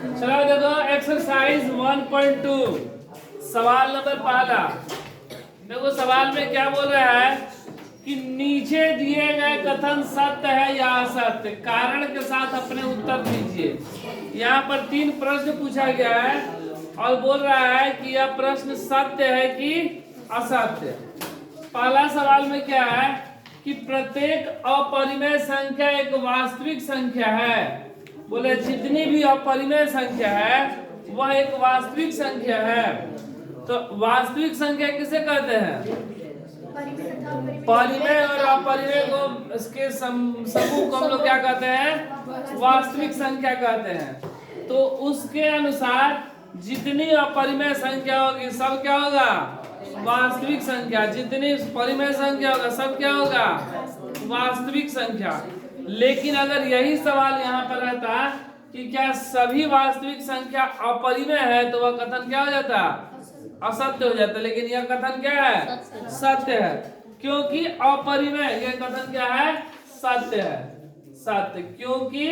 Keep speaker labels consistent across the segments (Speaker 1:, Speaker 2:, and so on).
Speaker 1: चलो देखो एक्सरसाइज 1.2 सवाल नंबर पहला। देखो सवाल में क्या बोल रहा है कि नीचे दिए गए कथन सत्य है या असत्य, कारण के साथ अपने उत्तर दीजिए। यहाँ पर 3 प्रश्न पूछा गया है और बोल रहा है कि यह प्रश्न सत्य है कि असत्य। पहला सवाल में क्या है कि प्रत्येक अपरिमेय संख्या एक वास्तविक संख्या है। बोले जितनी भी अपरिमेय संख्या है वह एक वास्तविक संख्या है। तो वास्तविक संख्या किसे कहते हैं? परिमेय और अपरिमेय को इसके समूह को हम लोग क्या कहते हैं? वास्तविक संख्या कहते हैं। तो उसके अनुसार जितनी अपरिमेय संख्या होगी सब क्या होगा? वास्तविक संख्या। जितनी परिमेय संख्या होगा सब क्या होगा? वास्तविक संख्या। लेकिन अगर यही सवाल यहाँ पर रहता कि क्या सभी वास्तविक संख्या अपरिमेय है तो वह कथन क्या हो जाता? असत्य हो जाता। लेकिन यह कथन क्या है? सत्य है। क्योंकि अपरिमेय, यह कथन क्या है? सत्य है। सत्य क्योंकि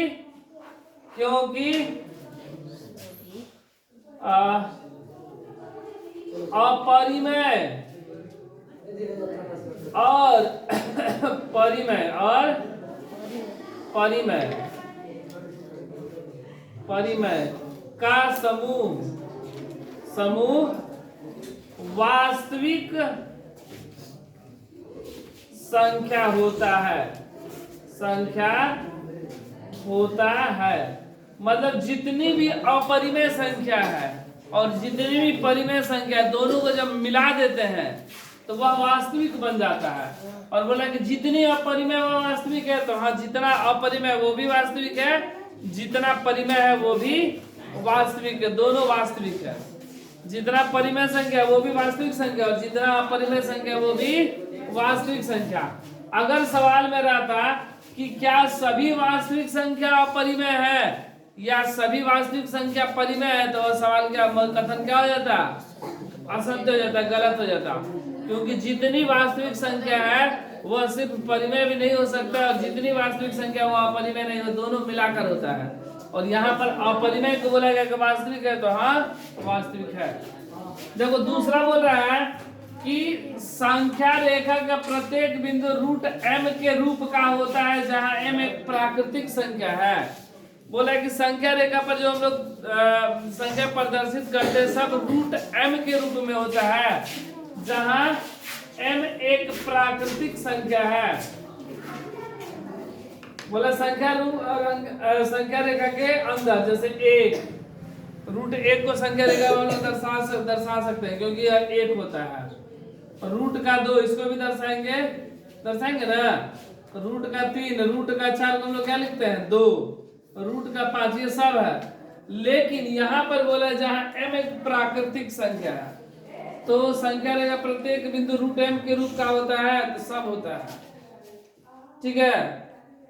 Speaker 1: अपरिमेय और परिमेय का समूह वास्तविक संख्या होता है। मतलब जितनी भी अपरिमेय संख्या है और जितनी भी परिमेय संख्या है दोनों को जब मिला देते हैं तो वह वास्तविक बन जाता है। और बोला कि जितनी अपरिमेय वो वास्तविक है, तो हाँ जितना अपरिमेय वो भी वास्तविक है, जितना परिमेय है वो भी वास्तविक है, दोनों वास्तविक है। जितना परिमेय संख्या वो भी वास्तविक संख्या और जितना अपरिमेय संख्या वो भी वास्तविक संख्या। अगर सवाल में रहता कि क्या सभी वास्तविक संख्या अपरिमेय है या सभी वास्तविक संख्या परिमेय है, तो सवाल क्या कथन क्या हो जाता? असत्य हो जाता, गलत हो जाता। क्योंकि जितनी वास्तविक संख्या है वह सिर्फ परिमेय भी नहीं हो सकता और जितनी वास्तविक संख्या वो अपरिमेय नहीं हो, दोनों मिलाकर होता है। और यहाँ पर अपरिमेय को बोला गया कि वास्तविक है, तो हाँ वास्तविक है। देखो दूसरा बोल रहा है कि संख्या रेखा का प्रत्येक बिंदु रूट m के रूप का होता है, जहाँ m एक प्राकृतिक संख्या है। बोला कि संख्या रेखा पर जो हम लोग संख्या प्रदर्शित करते हैं सब रूट m के रूप में होता है, जहाँ m एक प्राकृतिक संख्या है। बोला संख्या रेखा के अंदर जैसे 1 रूट 1 को संख्या रेखा वालों दर्शा सकते हैं क्योंकि यह 1 होता है। और रूट का 2 इसको भी दर्शाएंगे ना। रूट का 3 रूट का 4 को हम लोग क्या लिखते हैं? 2 रूट का 5, ये सब है। लेकिन यहाँ पर बोला जहाँ m एक प्राकृतिक संख्या है तो संख्या रेखा प्रत्येक बिंदु रूट m के रूप का होता है, तो सब होता है। ठीक है,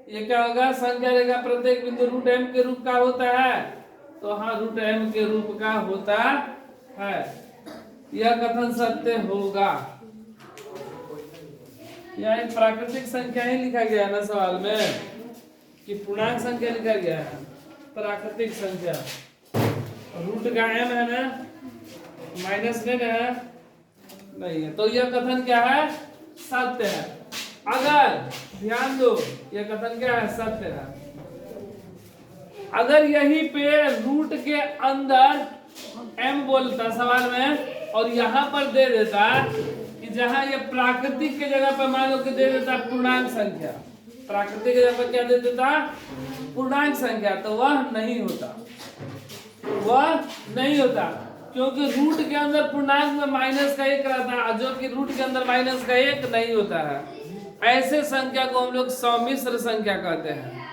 Speaker 1: ये क्या होगा? संख्या रेखा प्रत्येक बिंदु रूट m के रूप का होता है, तो हाँ रूट m के रूप का होता है। यह कथन सत्य होगा। यह एक प्राकृतिक संख्या ही लिखा गया ना सवाल में कि पूर्णांक संख्या लिखा गया है। प्राकृतिक संख्या रूट का m है ना, माइनस में है नहीं है, तो यह कथन क्या है? सत्य है। अगर ध्यान दो, यह कथन क्या है? सत्य है। अगर यही पे रूट के अंदर m बोलता सवाल में और यहाँ पर दे देता कि जहाँ ये प्राकृतिक के जगह पर मान लो कि दे देता पूर्णांक संख्या, प्राकृतिक के जगह पर क्या दे देता? पूर्णांक संख्या, तो वह नहीं होता क्योंकि रूट के अंदर पूर्णांक में माइनस का 1 रहता है, जो कि रूट के अंदर माइनस का 1 नहीं होता है। ऐसे संख्या को हम लोग सम्मिश्र संख्या कहते हैं।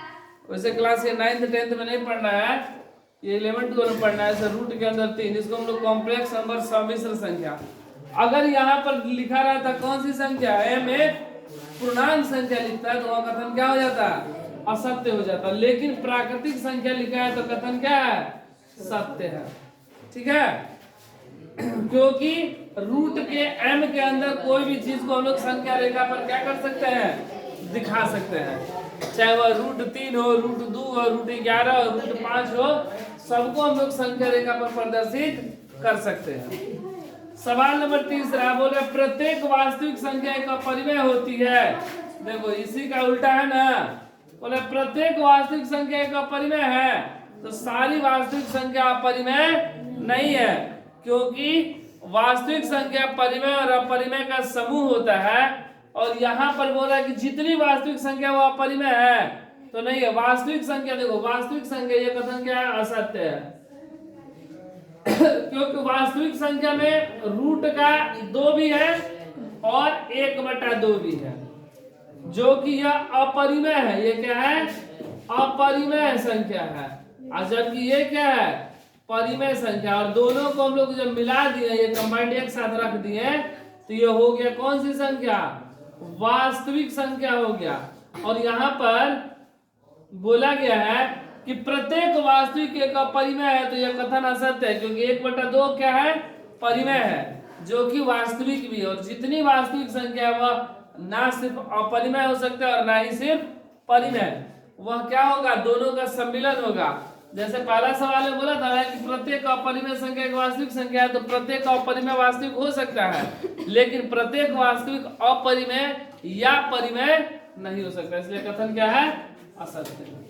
Speaker 1: वैसे क्लास ये 9th 10th में नहीं पढ़ना है, ये 11th में पढ़ना है। रूट के अंदर 3, इसको हम लोग कॉम्प्लेक्स नंबर सम्मिश्र संख्या। अगर यहाँ पर लिखा रहता कौन सी संख्या m एक पूर्णांक संख्या लिखता है तो वह कथन क्या हो जाता? असत्य हो जाता। लेकिन प्राकृतिक संख्या लिखा है तो कथन क्या है? सत्य है। ठीक है, क्योंकि रूट के m के अंदर कोई भी चीज को हम लोग संख्या रेखा पर क्या कर सकते हैं? दिखा सकते हैं। चाहे वह रूट 3 हो, रूट 2 हो, रूट 11 हो, रूट 5 हो, सबको हम लोग संख्या रेखा पर प्रदर्शित कर सकते हैं। सवाल नंबर 3 बोले प्रत्येक वास्तविक संख्या एक अपरिमेय होती है। देखो इसी का उल्टा है ना, बोले प्रत्येक वास्तविक संख्या एक अपरिमेय है, तो सारी वास्तविक संख्या अपरिमेय नहीं है, क्योंकि वास्तविक संख्या परिमेय और अपरिमेय का समूह होता है। और यहाँ पर बोला कि जितनी वास्तविक संख्या वो अपरिमेय है, तो नहीं है। वास्तविक संख्या देखो, वास्तविक संख्या ये कथन क्या है, असत्य है। क्योंकि वास्तविक संख्या में रूट का 2 भी है और 1/2 भी है, जो कि यह अपरिमेय है। ये क्या है, अपरिमेय संख्या है। और जबकि ये क्या है, परिमेय संख्या। और दोनों को हम लोग जब मिला दिए, ये कंबाइंड एक साथ रख दिए, तो ये हो गया कौन सी संख्या, वास्तविक संख्या हो गया। और यहाँ पर बोला गया है कि प्रत्येक वास्तविक एक अपरिमेय है, तो यह कथन असत्य है, क्योंकि 1/2 क्या है, परिमेय है, जो कि वास्तविक भी है। और जितनी वास्तविक संख्या है वह ना सिर्फ अपरिमेय हो सकता है और ना ही सिर्फ परिमेय, वह क्या होगा, दोनों का सम्मिलन होगा। जैसे पहला सवाल में बोला था कि प्रत्येक अपरिमेय संख्या एक वास्तविक संख्या है, तो प्रत्येक अपरिमेय वास्तविक हो सकता है, लेकिन प्रत्येक वास्तविक अपरिमेय या परिमेय नहीं हो सकता, इसलिए कथन क्या है, असत्य।